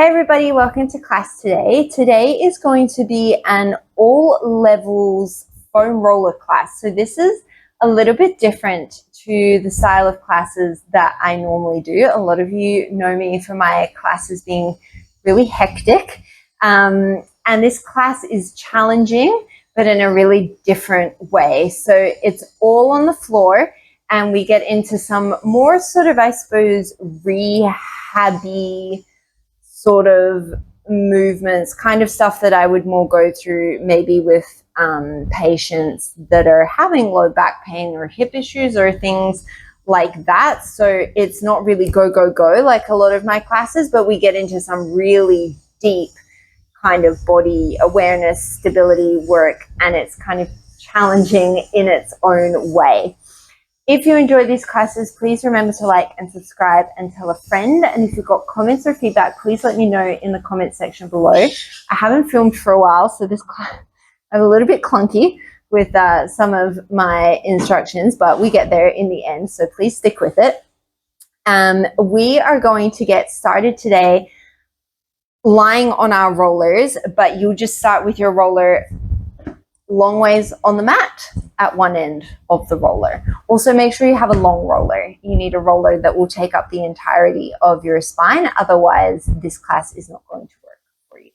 Hey everybody, welcome to class today. Today is going to be an all levels foam roller class. So this is a little bit different to the style of classes that I normally do. A lot of you know me for my classes being really hectic. And this class is challenging, but in a really different way. So it's all on the floor and we get into some more sort of, I suppose, rehabby sort of movements, kind of stuff that I would more go through maybe with patients that are having low back pain or hip issues or things like that. So it's not really go, go, go like a lot of my classes, but we get into some really deep kind of body awareness, stability work, and it's kind of challenging in its own way. If you enjoy these classes, please remember to like and subscribe and tell a friend. And if you've got comments or feedback, please let me know in the comments section below. I haven't filmed for a while, so this class is a little bit clunky with some of my instructions, but we get there in the end, so please stick with it. We are going to get started today lying on our rollers, but you'll just start with your roller long ways on the mat at one end of the roller. Also, make sure you have a long roller. You need a roller that will take up the entirety of your spine. Otherwise, this class is not going to work for you.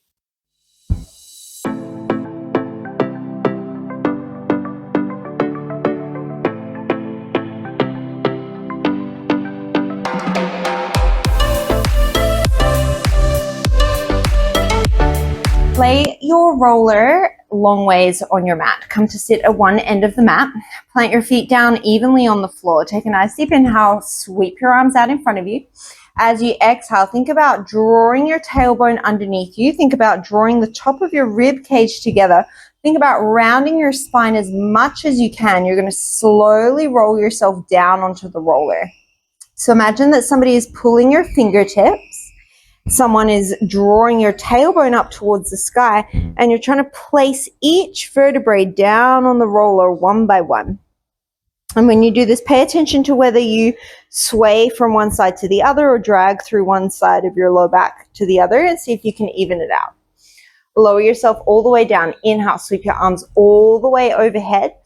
Lay your roller long ways on your mat. Come to sit at one end of the mat. Plant your feet down evenly on the floor. Take a nice deep inhale. Sweep your arms out in front of you. As you exhale, think about drawing your tailbone underneath you. Think about drawing the top of your rib cage together. Think about rounding your spine as much as you can. You're going to slowly roll yourself down onto the roller. So imagine that somebody is pulling your fingertips. Someone is drawing your tailbone up towards the sky, and you're trying to place each vertebrae down on the roller one by one. And when you do this, pay attention to whether you sway from one side to the other or drag through one side of your low back to the other, and see if you can even it out. Lower yourself all the way down. Inhale, sweep your arms all the way overhead.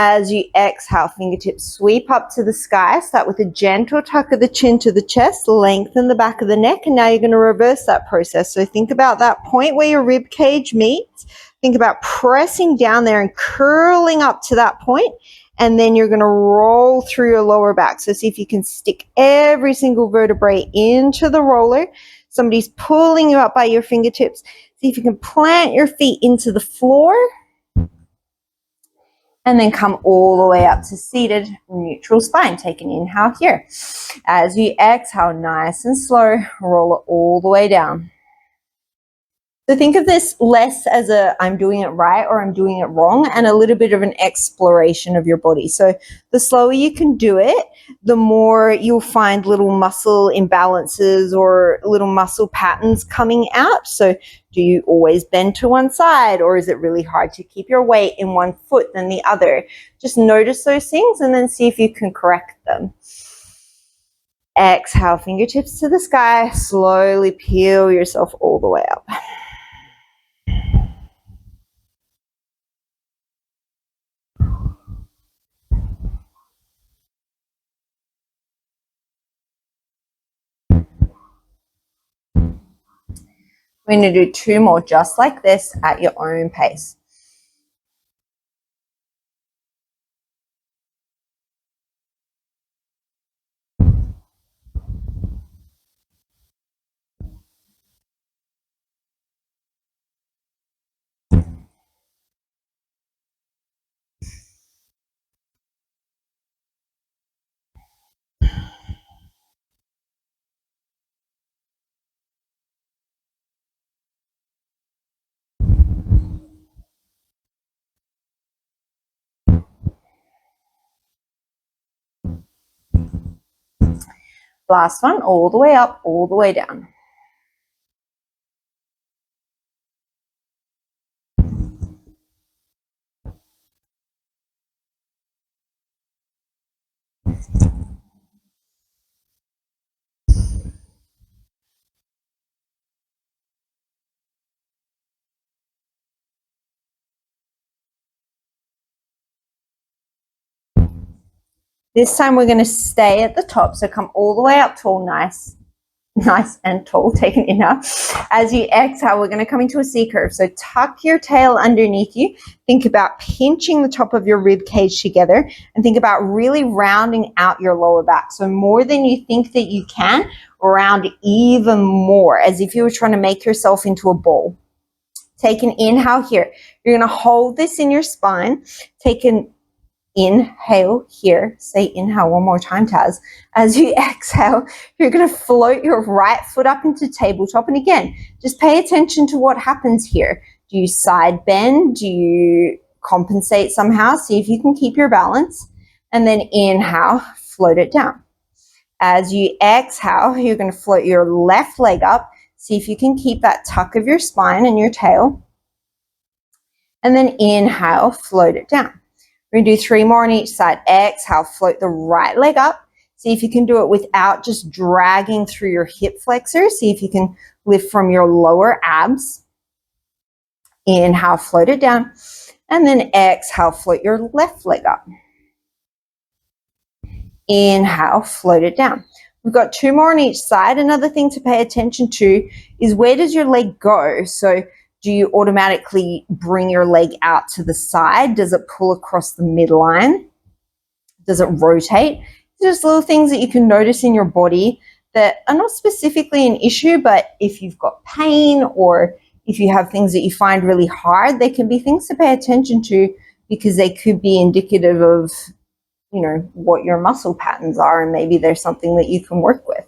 As you exhale, fingertips sweep up to the sky. Start with a gentle tuck of the chin to the chest, lengthen the back of the neck, and now you're going to reverse that process. So think about that point where your rib cage meets. Think about pressing down there and curling up to that point, and then you're going to roll through your lower back. So see if you can stick every single vertebrae into the roller. Somebody's pulling you up by your fingertips. See if you can plant your feet into the floor. And then come all the way up to seated neutral spine. Take an inhale here. As you exhale, nice and slow, roll it all the way down. So think of this less as a I'm doing it right or I'm doing it wrong, and a little bit of an exploration of your body. So the slower you can do it, the more you'll find little muscle imbalances or little muscle patterns coming out. So do you always bend to one side, or is it really hard to keep your weight in one foot than the other? Just notice those things and then see if you can correct them. Exhale, fingertips to the sky. Slowly peel yourself all the way up. We're going to do 2 more just like this at your own pace. Last one, all the way up, all the way down. This time we're going to stay at the top. So come all the way up tall, nice and tall. Take an inhale. As you exhale, we're going to come into a C curve. So tuck your tail underneath you. Think about pinching the top of your rib cage together and think about really rounding out your lower back. So more than you think that you can, round even more as if you were trying to make yourself into a ball. Take an inhale here. You're going to hold this in your spine. Take an inhale here. Say inhale one more time, Taz. As you exhale, you're going to float your right foot up into tabletop. And again, just pay attention to what happens here. Do you side bend? Do you compensate somehow? See if you can keep your balance. And then inhale, float it down. As you exhale, you're going to float your left leg up. See if you can keep that tuck of your spine and your tail. And then inhale, float it down. We're going to do 3 more on each side. Exhale, float the right leg up. See if you can do it without just dragging through your hip flexors. See if you can lift from your lower abs. Inhale, float it down. And then exhale, float your left leg up. Inhale, float it down. We've got 2 more on each side. Another thing to pay attention to is where does your leg go? So do you automatically bring your leg out to the side? Does it pull across the midline? Does it rotate? Just little things that you can notice in your body that are not specifically an issue, but if you've got pain or if you have things that you find really hard, they can be things to pay attention to because they could be indicative of, you know, what your muscle patterns are, and maybe there's something that you can work with.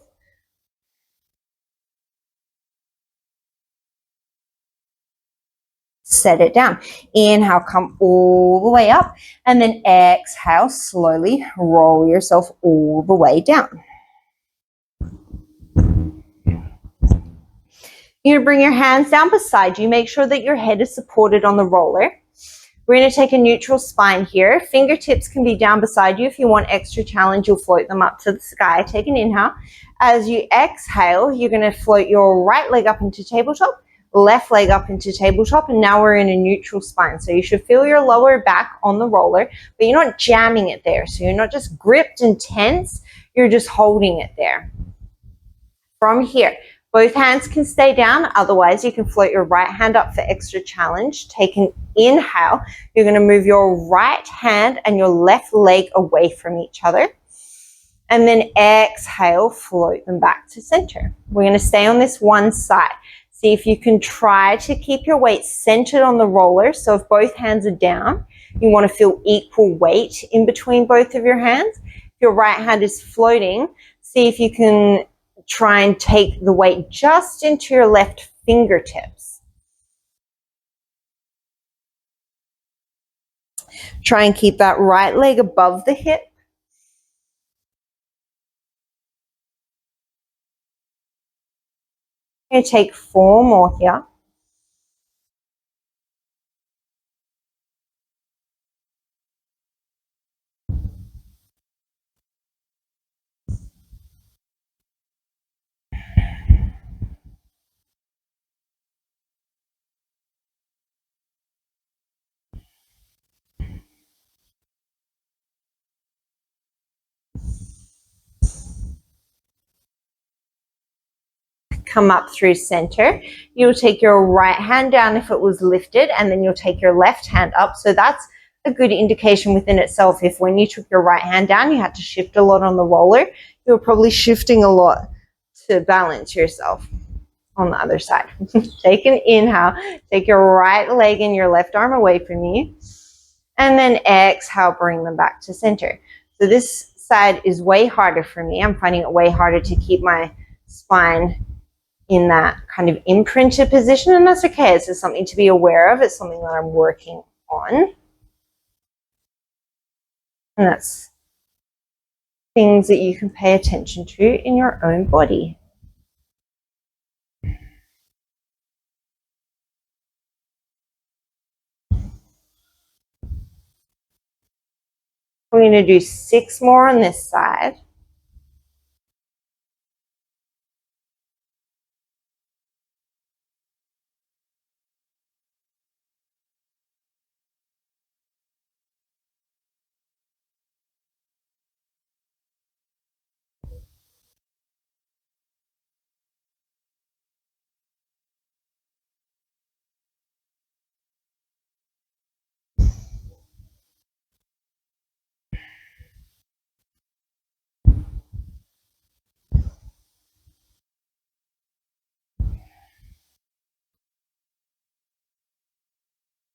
Set it down. Inhale, come all the way up, and then exhale, slowly roll yourself all the way down. You're going to bring your hands down beside you. Make sure that your head is supported on the roller. We're going to take a neutral spine here. Fingertips can be down beside you. If you want extra challenge, you'll float them up to the sky. Take an inhale. As you exhale, you're going to float your right leg up into tabletop, left leg up into tabletop, and now we're in a neutral spine. So you should feel your lower back on the roller, but you're not jamming it there. So you're not just gripped and tense, you're just holding it there. From here, both hands can stay down. Otherwise, you can float your right hand up for extra challenge. Take an inhale. You're going to move your right hand and your left leg away from each other. And then exhale, float them back to center. We're going to stay on this one side. See if you can try to keep your weight centered on the roller. So if both hands are down, you want to feel equal weight in between both of your hands. If your right hand is floating, see if you can try and take the weight just into your left fingertips. Try and keep that right leg above the hip. I'm going to take 4 more here. Come up through center. You'll take your right hand down if it was lifted, and then you'll take your left hand up. So that's a good indication within itself. If when you took your right hand down, you had to shift a lot on the roller, you were probably shifting a lot to balance yourself on the other side. Take an inhale. Take your right leg and your left arm away from you. And then exhale, bring them back to center. So this side is way harder for me. I'm finding it way harder to keep my spine in that kind of imprinted position, and that's okay. It's just something to be aware of. It's something that I'm working on. And that's things that you can pay attention to in your own body. We're going to do 6 more on this side.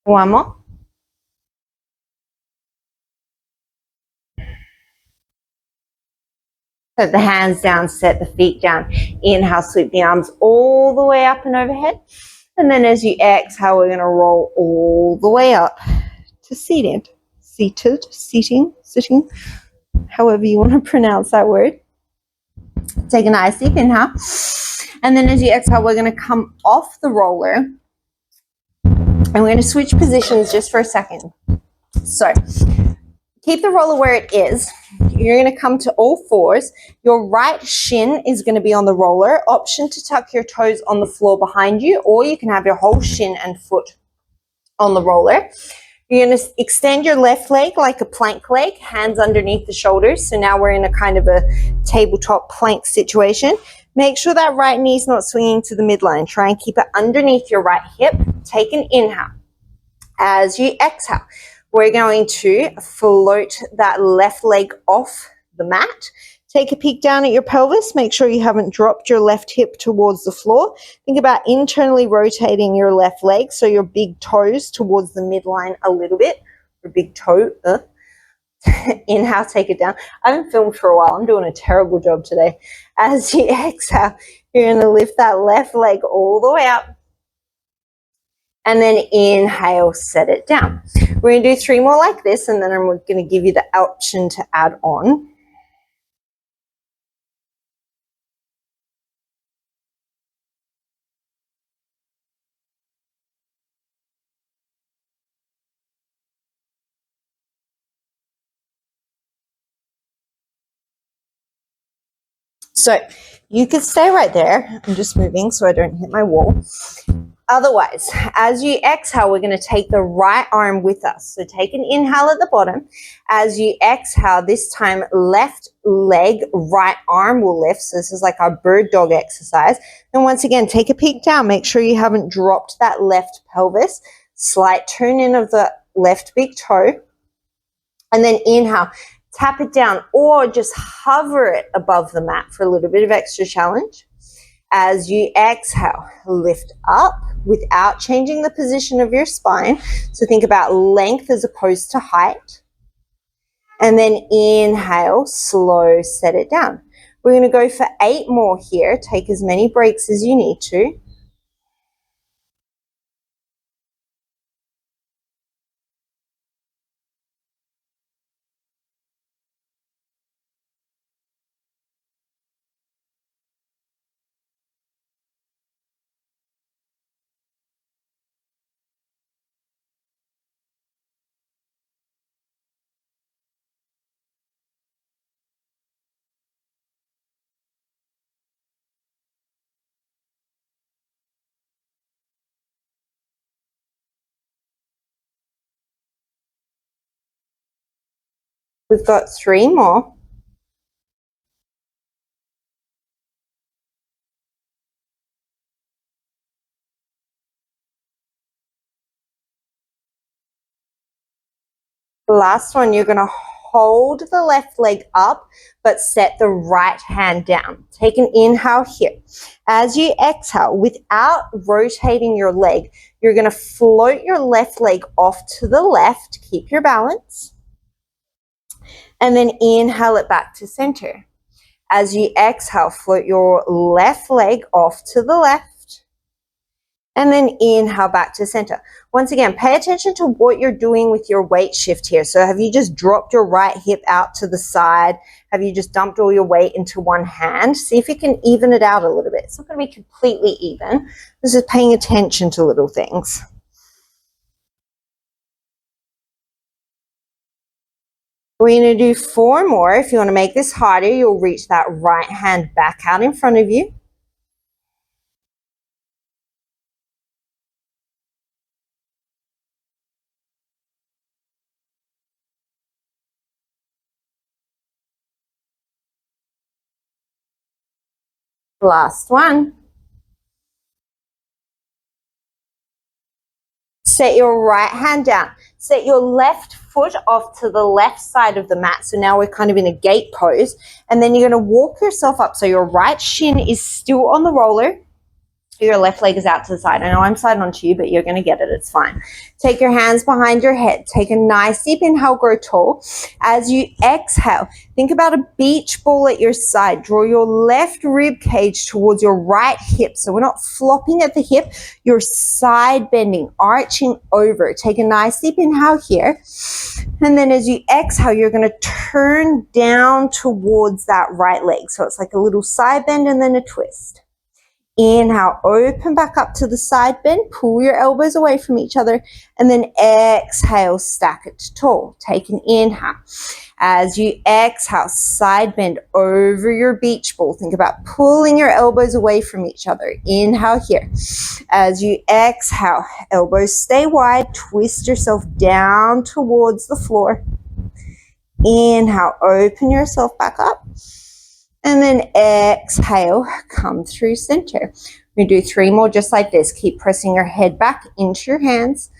One more. Put the hands down, set the feet down. Inhale, sweep the arms all the way up and overhead. And then as you exhale, we're going to roll all the way up to seated. Seated, sitting, however you want to pronounce that word. Take a nice deep inhale. And then as you exhale, we're going to come off the roller. And we're going to switch positions just for a second. So keep the roller where it is. You're going to come to all fours. Your right shin is going to be on the roller. Option to tuck your toes on the floor behind you, or you can have your whole shin and foot on the roller. You're going to extend your left leg like a plank leg, hands underneath the shoulders. So now we're in a kind of a tabletop plank situation. Make sure that right knee is not swinging to the midline. Try and keep it underneath your right hip. Take an inhale. As you exhale, we're going to float that left leg off the mat. Take a peek down at your pelvis. Make sure you haven't dropped your left hip towards the floor. Think about internally rotating your left leg, so your big toes towards the midline a little bit. Your big toe. Inhale, take it down. I haven't filmed for a while. I'm doing a terrible job today. As you exhale, you're going to lift that left leg all the way up. And then inhale, set it down. We're going to do 3 more like this, and then I'm going to give you the option to add on. So you could stay right there. I'm just moving so I don't hit my wall. Otherwise, as you exhale, we're going to take the right arm with us. So take an inhale at the bottom. As you exhale, this time left leg, right arm will lift. So this is like our bird dog exercise. And once again, take a peek down. Make sure you haven't dropped that left pelvis. Slight turn in of the left big toe. And then inhale. Tap it down or just hover it above the mat for a little bit of extra challenge. As you exhale, lift up without changing the position of your spine. So think about length as opposed to height. And then inhale, slow, set it down. We're going to go for 8 more here. Take as many breaks as you need to. We've got 3 more. Last one, you're going to hold the left leg up, but set the right hand down. Take an inhale here. As you exhale, without rotating your leg, you're going to float your left leg off to the left. Keep your balance. And then inhale it back to center. As you exhale, float your left leg off to the left. And then inhale back to center. Once again, pay attention to what you're doing with your weight shift here. So have you just dropped your right hip out to the side? Have you just dumped all your weight into one hand? See if you can even it out a little bit. It's not going to be completely even. This is paying attention to little things. We're going to do 4 more. If you want to make this harder, you'll reach that right hand back out in front of you. Last one. Set your right hand down. Set your left foot off to the left side of the mat. So now we're kind of in a gate pose. And then you're going to walk yourself up. So your right shin is still on the roller. Your left leg is out to the side. I know I'm sliding onto you, but you're going to get it. It's fine. Take your hands behind your head. Take a nice deep inhale, grow tall. As you exhale, think about a beach ball at your side. Draw your left rib cage towards your right hip. So we're not flopping at the hip. You're side bending, arching over. Take a nice deep inhale here. And then as you exhale, you're going to turn down towards that right leg. So it's like a little side bend and then a twist. Inhale, open back up to the side bend, pull your elbows away from each other, and then exhale, stack it tall. Take an inhale. As you exhale, side bend over your beach ball. Think about pulling your elbows away from each other. Inhale here. As you exhale, elbows stay wide, twist yourself down towards the floor. Inhale, open yourself back up. And then exhale, come through center. We do 3 more just like this. Keep pressing your head back into your hands.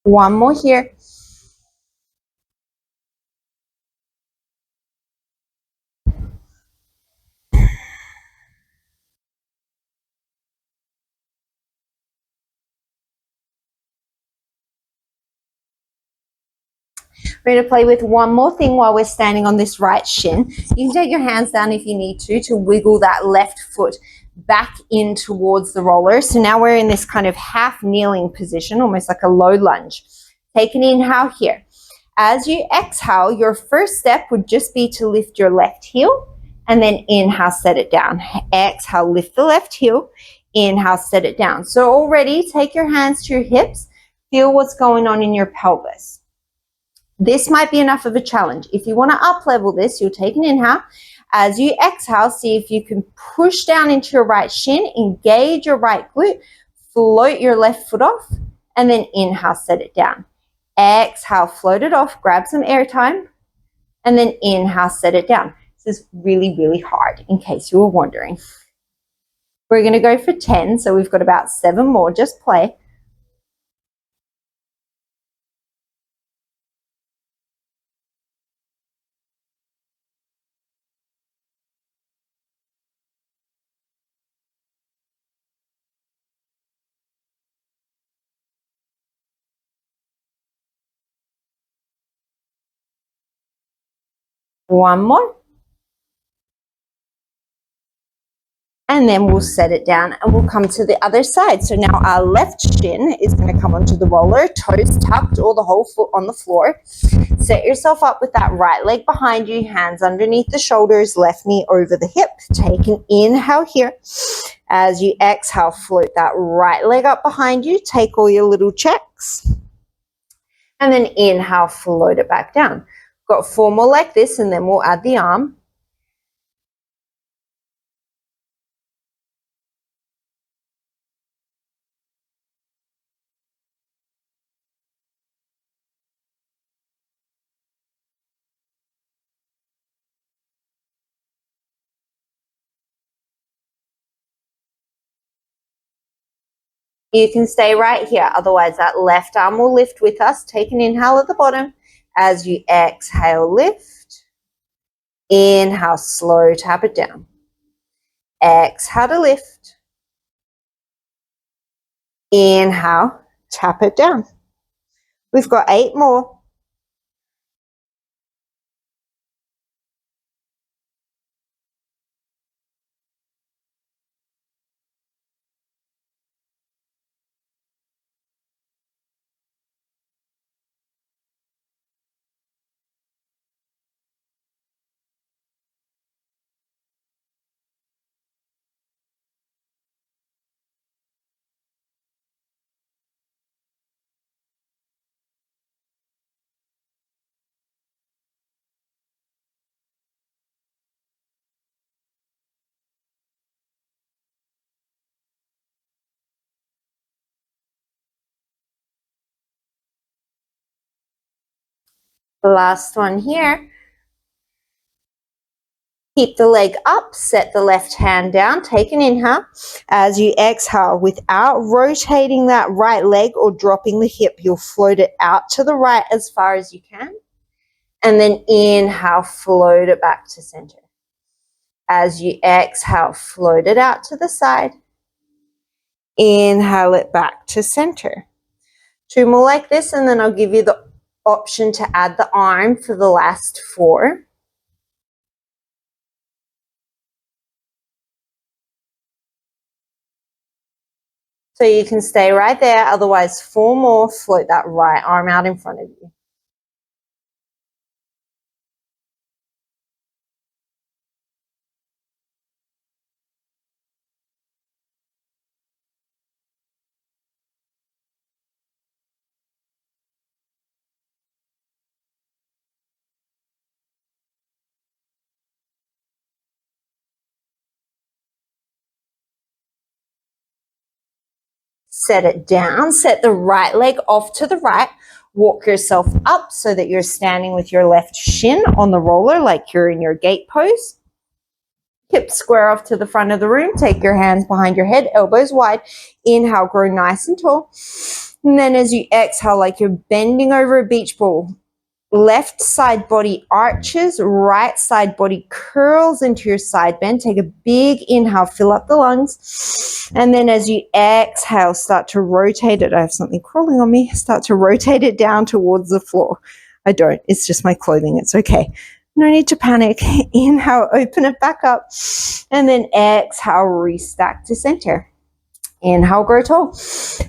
One more here. We're going to play with one more thing while we're standing on this right shin. You can take your hands down if you need to wiggle that left foot back in towards the roller. So now we're in this kind of half kneeling position, almost like a low lunge. Take an inhale here. As you exhale, your first step would just be to lift your left heel and then inhale, set it down. Exhale, lift the left heel, inhale, set it down. So already take your hands to your hips, feel what's going on in your pelvis. This might be enough of a challenge. If you want to up level this, you'll take an inhale. As you exhale, see if you can push down into your right shin, engage your right glute, float your left foot off, and then inhale, set it down. Exhale, float it off, grab some air time, and then inhale, set it down. This is really, really hard, in case you were wondering. We're going to go for 10, so we've got about 7 more. Just play. One more. And then we'll set it down and we'll come to the other side. So now our left shin is going to come onto the roller, toes tucked or the whole foot on the floor. Set yourself up with that right leg behind you, hands underneath the shoulders, left knee over the hip. Take an inhale here. As you exhale, float that right leg up behind you. Take all your little checks. And then inhale, float it back down. Got 4 more like this and then we'll add the arm. You can stay right here. Otherwise, that left arm will lift with us. Take an inhale at the bottom. As you exhale, lift. Inhale, slow, tap it down. Exhale to lift. Inhale, tap it down. We've got 8 more. Last one here. Keep the leg up, set the left hand down, take an inhale. As you exhale, without rotating that right leg or dropping the hip, you'll float it out to the right as far as you can. And then inhale, float it back to center. As you exhale, float it out to the side. Inhale it back to center. 2 more like this, and then I'll give you the option to add the arm for the last 4. So you can stay right there, otherwise 4 more, float that right arm out in front of you. Set it down, set the right leg off to the right, walk yourself up so that you're standing with your left shin on the roller like you're in your gate pose. Hips square off to the front of the room, take your hands behind your head, elbows wide. Inhale, grow nice and tall. And then as you exhale, like you're bending over a beach ball, left side body arches, right side body curls into your side bend. Take a big inhale, fill up the lungs. And then as you exhale, start to rotate it. I have something crawling on me. Start to rotate it down towards the floor. I don't. It's just my clothing. It's okay. No need to panic. Inhale, open it back up. And then exhale, restack to center. Inhale, grow tall.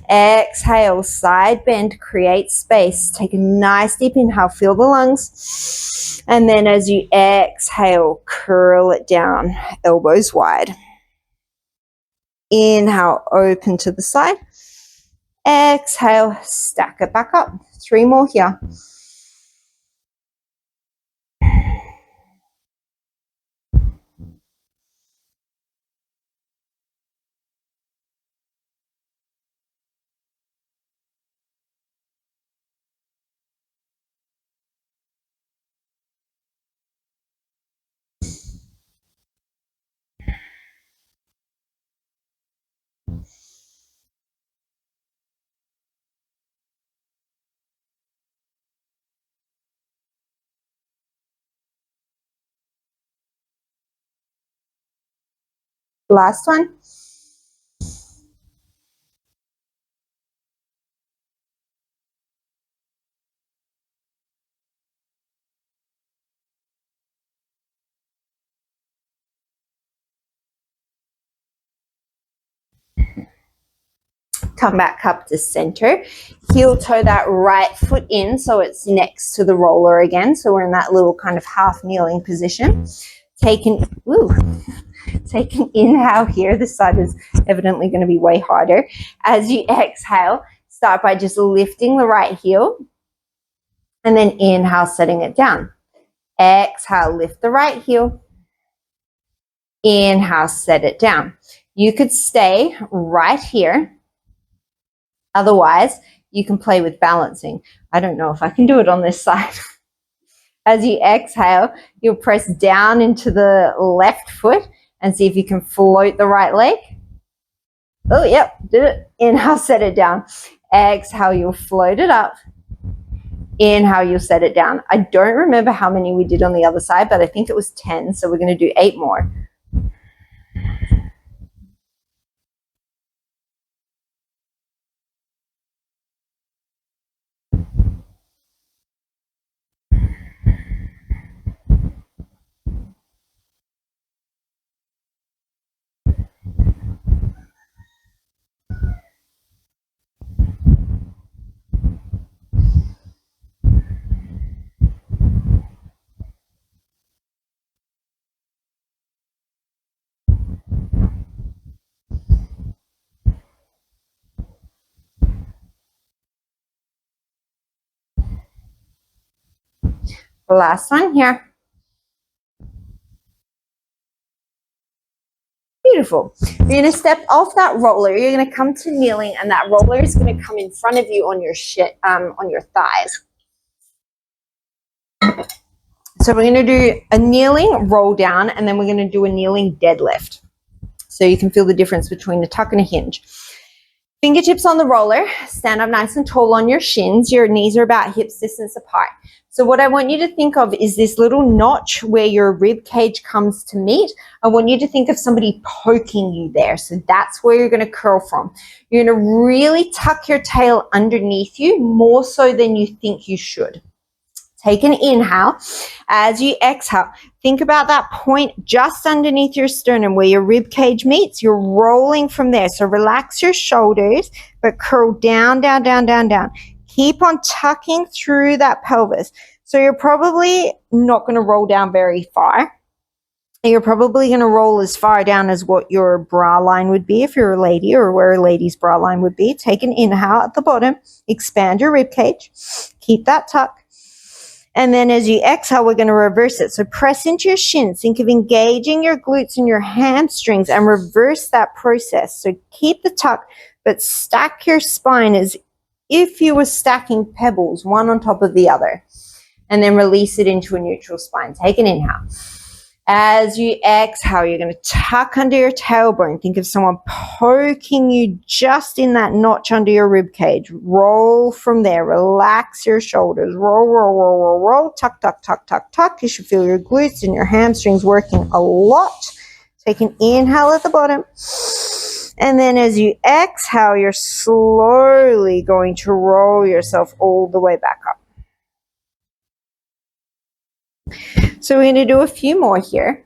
Exhale, side bend, create space. Take a nice deep inhale, feel the lungs. And then as you exhale, curl it down, elbows wide. Inhale, open to the side. Exhale, stack it back up. 3 more here. Last one. Come back up to center. Heel toe that right foot in so it's next to the roller again. So we're in that little kind of half kneeling position. Take an inhale here. This side is evidently going to be way harder. As you exhale, start by just lifting the right heel. And then inhale, setting it down. Exhale, lift the right heel. Inhale, set it down. You could stay right here. Otherwise, you can play with balancing. I don't know if I can do it on this side. As you exhale, you'll press down into the left foot and see if you can float the right leg. Oh, yep, did it. Inhale, set it down. Exhale, you'll float it up. Inhale, you'll set it down. I don't remember how many we did on the other side, but I think it was 10, so we're going to do 8 more. Last one here. Beautiful. You're going to step off that roller. You're going to come to kneeling, and that roller is going to come in front of you on your thighs. So we're going to do a kneeling roll down, and then we're going to do a kneeling deadlift. So you can feel the difference between a tuck and a hinge. Fingertips on the roller, stand up nice and tall on your shins. Your knees are about hips distance apart. So what I want you to think of is this little notch where your rib cage comes to meet. I want you to think of somebody poking you there. So that's where you're going to curl from. You're going to really tuck your tail underneath you, more so than you think you should. Take an inhale. As you exhale, think about that point just underneath your sternum where your rib cage meets. You're rolling from there. So relax your shoulders, but curl down, down, down, down, down. Keep on tucking through that pelvis. So you're probably not going to roll down very far. You're probably going to roll as far down as what your bra line would be if you're a lady, or where a lady's bra line would be. Take an inhale at the bottom. Expand your rib cage. Keep that tuck. And then as you exhale, we're going to reverse it. So press into your shins. Think of engaging your glutes and your hamstrings and reverse that process. So keep the tuck, but stack your spine as if you were stacking pebbles, one on top of the other. And then release it into a neutral spine. Take an inhale. As you exhale, you're going to tuck under your tailbone. Think of someone poking you just in that notch under your rib cage. Roll from there. Relax your shoulders. Roll, roll, roll, roll, roll. Tuck, tuck, tuck, tuck, tuck. You should feel your glutes and your hamstrings working a lot. Take an inhale at the bottom. And then as you exhale, you're slowly going to roll yourself all the way back up. So we're going to do a few more here.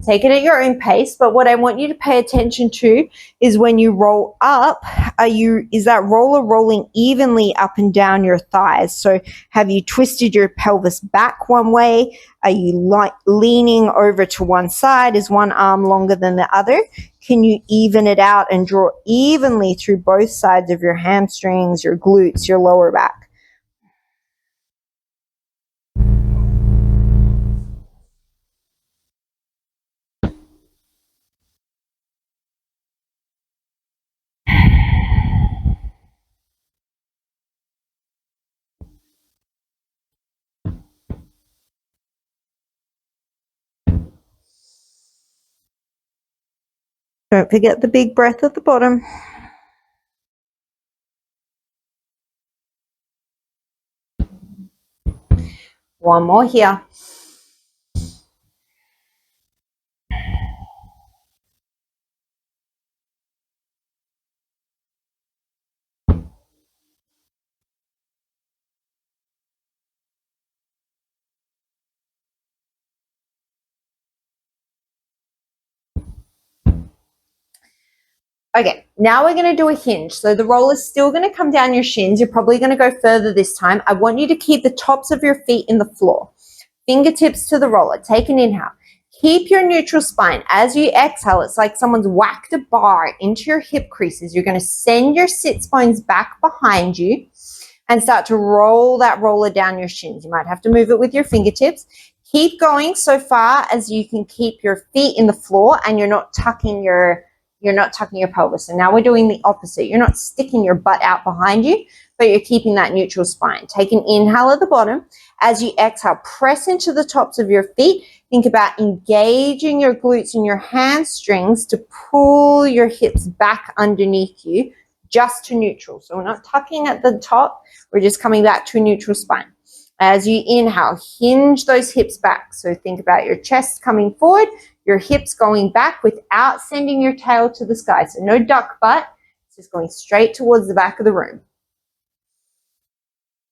Take it at your own pace, but what I want you to pay attention to is when you roll up, is that roller rolling evenly up and down your thighs? So have you twisted your pelvis back one way? Are you leaning over to one side? Is one arm longer than the other? Can you even it out and draw evenly through both sides of your hamstrings, your glutes, your lower back? Don't forget the big breath at the bottom. One more here. Okay, now we're going to do a hinge. So the roll is still going to come down your shins. You're probably going to go further this time. I want you to keep the tops of your feet in the floor. Fingertips to the roller. Take an inhale. Keep your neutral spine. As you exhale, it's like someone's whacked a bar into your hip creases. You're going to send your sits bones back behind you and start to roll that roller down your shins. You might have to move it with your fingertips. Keep going so far as you can keep your feet in the floor and you're not tucking your pelvis. So now we're doing the opposite. You're not sticking your butt out behind you, but you're keeping that neutral spine. Take an inhale at the bottom. As you exhale, press into the tops of your feet. Think about engaging your glutes and your hamstrings to pull your hips back underneath you, just to neutral. So we're not tucking at the top. We're just coming back to a neutral spine. As you inhale, hinge those hips back. So think about your chest coming forward, your hips going back without sending your tail to the sky. So no duck butt, it's just going straight towards the back of the room.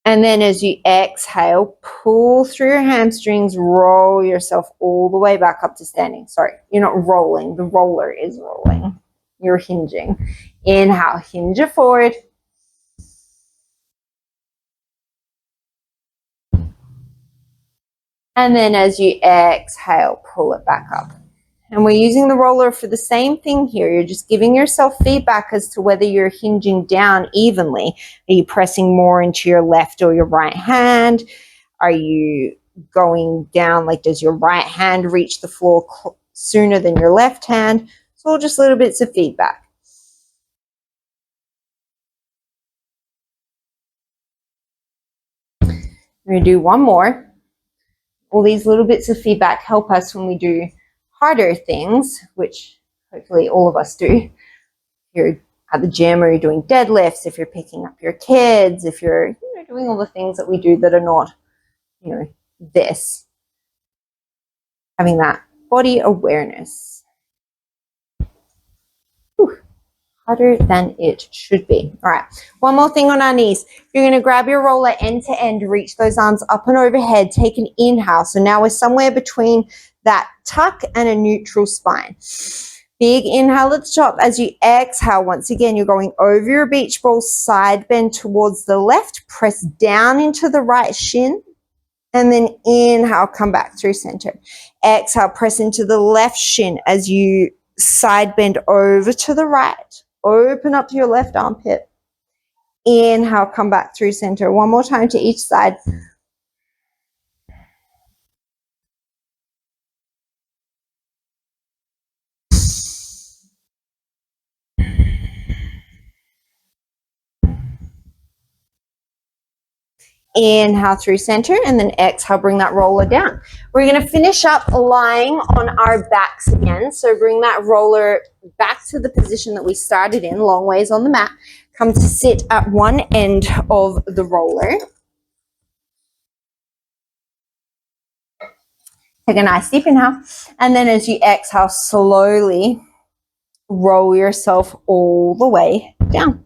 And then as you exhale, pull through your hamstrings, roll yourself all the way back up to standing. Sorry, you're not rolling. The roller is rolling. You're hinging. Inhale, hinge it forward. And then as you exhale, pull it back up. And we're using the roller for the same thing here. You're just giving yourself feedback as to whether you're hinging down evenly. Are you pressing more into your left or your right hand? Are you going down, like does your right hand reach the floor sooner than your left hand? It's all just little bits of feedback. We're going to do one more. All these little bits of feedback help us when we do harder things, which hopefully all of us do. If you're at the gym or you're doing deadlifts, if you're picking up your kids, if you're doing all the things that we do that are not, this. Having that body awareness. Whew. Harder than it should be. All right, one more thing on our knees. You're going to grab your roller end to end, reach those arms up and overhead, take an inhale. So now we're somewhere between that tuck and a neutral spine. Big inhale at the top. As you exhale, once again, you're going over your beach ball, side bend towards the left, press down into the right shin, and then inhale, come back through center. Exhale, press into the left shin as you side bend over to the right. Open up to your left armpit. Inhale, come back through center. One more time to each side. Inhale through center, and then exhale, bring that roller down. We're going to finish up lying on our backs again. So bring that roller back to the position that we started in, long ways on the mat. Come to sit at one end of the roller. Take a nice deep inhale, and then as you exhale, slowly roll yourself all the way down.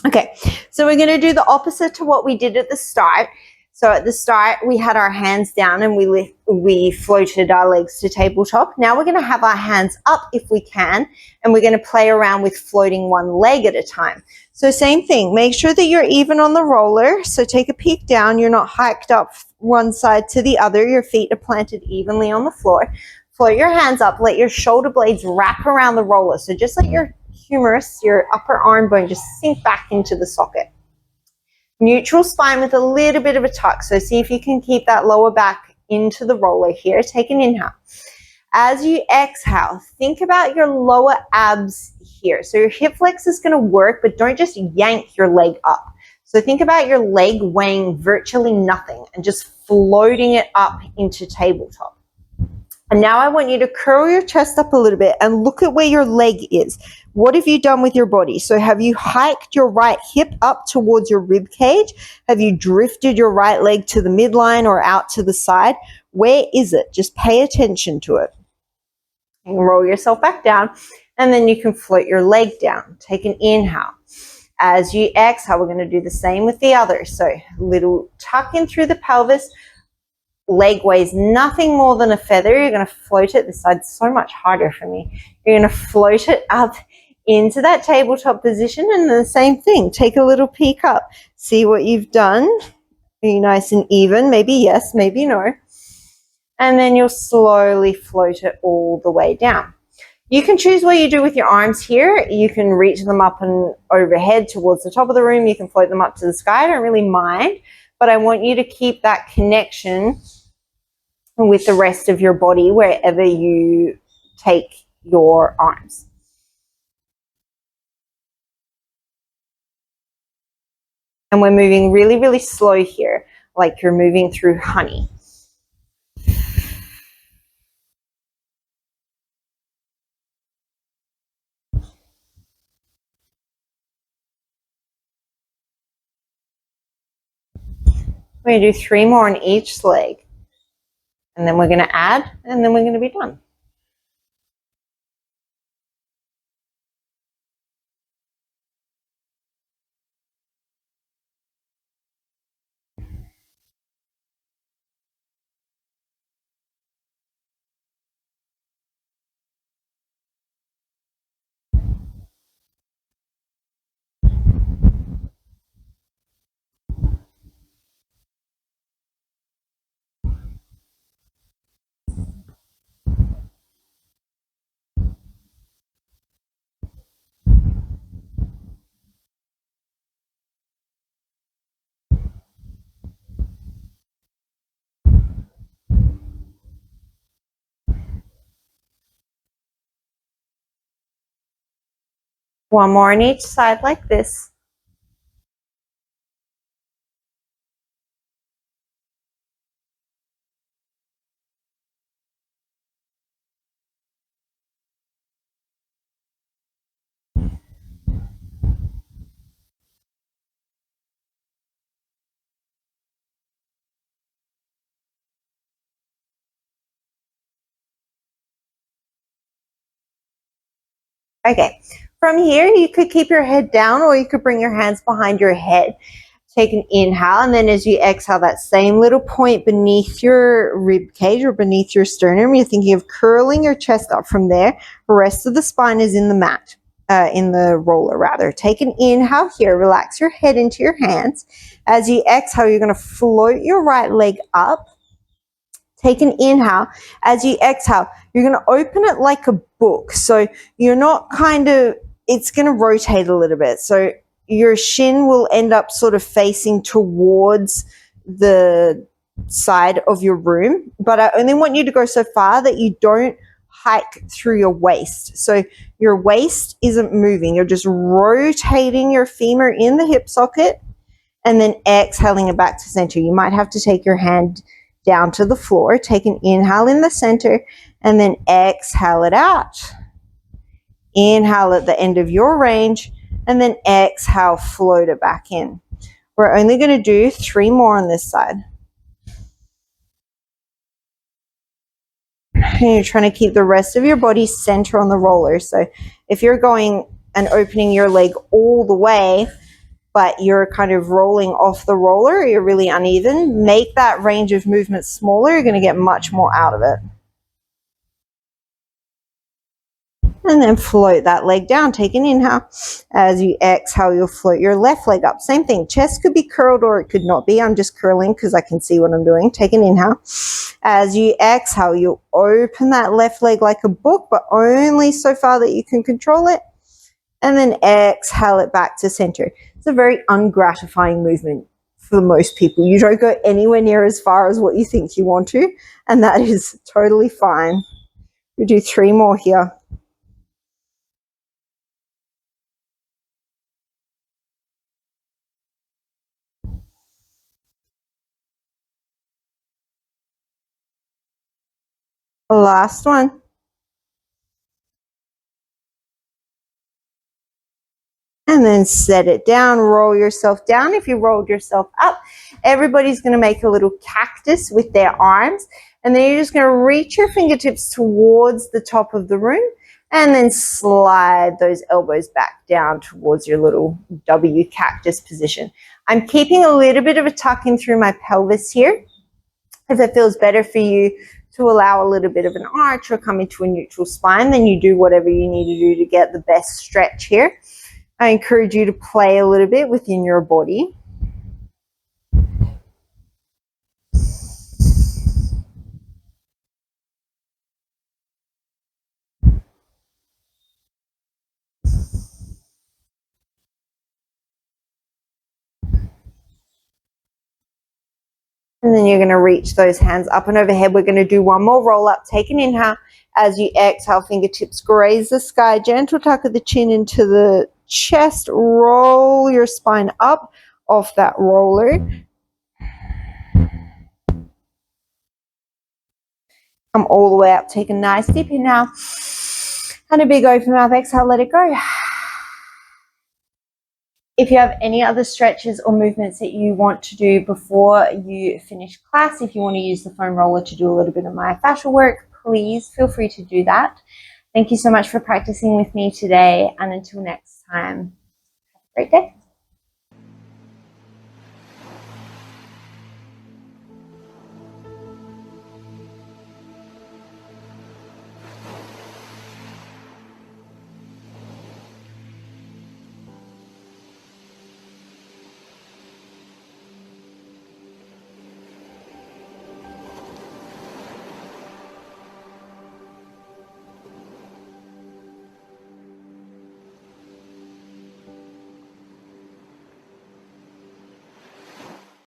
Okay, so we're going to do the opposite to what we did at the start. So at the start, we had our hands down and we floated our legs to tabletop. Now we're going to have our hands up if we can, and we're going to play around with floating one leg at a time. So same thing, make sure that you're even on the roller. So take a peek down. You're not hiked up one side to the other. Your feet are planted evenly on the floor. Float your hands up. Let your shoulder blades wrap around the roller. So just let your humerus, your upper arm bone, just sink back into the socket. Neutral spine with a little bit of a tuck. So see if you can keep that lower back into the roller here. Take an inhale. As you exhale, think about your lower abs here. So your hip flex is going to work, but don't just yank your leg up. So think about your leg weighing virtually nothing and just floating it up into tabletop. And now I want you to curl your chest up a little bit and look at where your leg is. What have you done with your body? So have you hiked your right hip up towards your rib cage? Have you drifted your right leg to the midline or out to the side? Where is it? Just pay attention to it. And roll yourself back down, and then you can float your leg down. Take an inhale. As you exhale, we're going to do the same with the other. So little tuck in through the pelvis. Leg weighs nothing more than a feather. You're going to float it. This side's so much harder for me. You're going to float it up into that tabletop position, and the same thing. Take a little peek up. See what you've done. Are you nice and even? Maybe yes, maybe no. And then you'll slowly float it all the way down. You can choose what you do with your arms here. You can reach them up and overhead towards the top of the room. You can float them up to the sky. I don't really mind, but I want you to keep that connection with the rest of your body wherever you take your arms. And we're moving really, really slow here, like you're moving through honey. We're going to do 3 more on each leg. And then we're going to add, and then we're going to be done. One more on each side like this. Okay, from here, you could keep your head down or you could bring your hands behind your head. Take an inhale, and then as you exhale, that same little point beneath your rib cage or beneath your sternum, you're thinking of curling your chest up from there. The rest of the spine is in the mat, in the roller rather. Take an inhale here, relax your head into your hands. As you exhale, you're going to float your right leg up. Take an inhale. As you exhale, you're going to open it like a book. So you're not it's going to rotate a little bit. So your shin will end up sort of facing towards the side of your room. But I only want you to go so far that you don't hike through your waist. So your waist isn't moving. You're just rotating your femur in the hip socket and then exhaling it back to center. You might have to take your hand down to the floor. Take an inhale in the center and then exhale it out. Inhale at the end of your range and then exhale, float it back in. We're only going to do 3 more on this side. And you're trying to keep the rest of your body center on the roller. So if you're going and opening your leg all the way, but you're kind of rolling off the roller, you're really uneven, make that range of movement smaller. You're going to get much more out of it. And then float that leg down. Take an inhale. As you exhale, you'll float your left leg up. Same thing. Chest could be curled or it could not be. I'm just curling because I can see what I'm doing. Take an inhale. As you exhale, you'll open that left leg like a book, but only so far that you can control it. And then exhale it back to center. It's a very ungratifying movement for most people. You don't go anywhere near as far as what you think you want to, and that is totally fine. We do 3 more here. Last one. And then set it down, roll yourself down. If you rolled yourself up, everybody's going to make a little cactus with their arms. And then you're just going to reach your fingertips towards the top of the room and then slide those elbows back down towards your little W cactus position. I'm keeping a little bit of a tuck in through my pelvis here. If it feels better for you to allow a little bit of an arch or come into a neutral spine, then you do whatever you need to do to get the best stretch here. I encourage you to play a little bit within your body. And then you're going to reach those hands up and overhead. We're going to do 1 more roll up. Take an inhale. As you exhale, fingertips graze the sky. Gentle tuck of the chin into the chest. Roll your spine up off that roller. Come all the way up. Take a nice deep inhale. And a big open mouth exhale. Let it go. If you have any other stretches or movements that you want to do before you finish class, if you want to use the foam roller to do a little bit of myofascial work, please feel free to do that. Thank you so much for practicing with me today, and until next time, have a great day.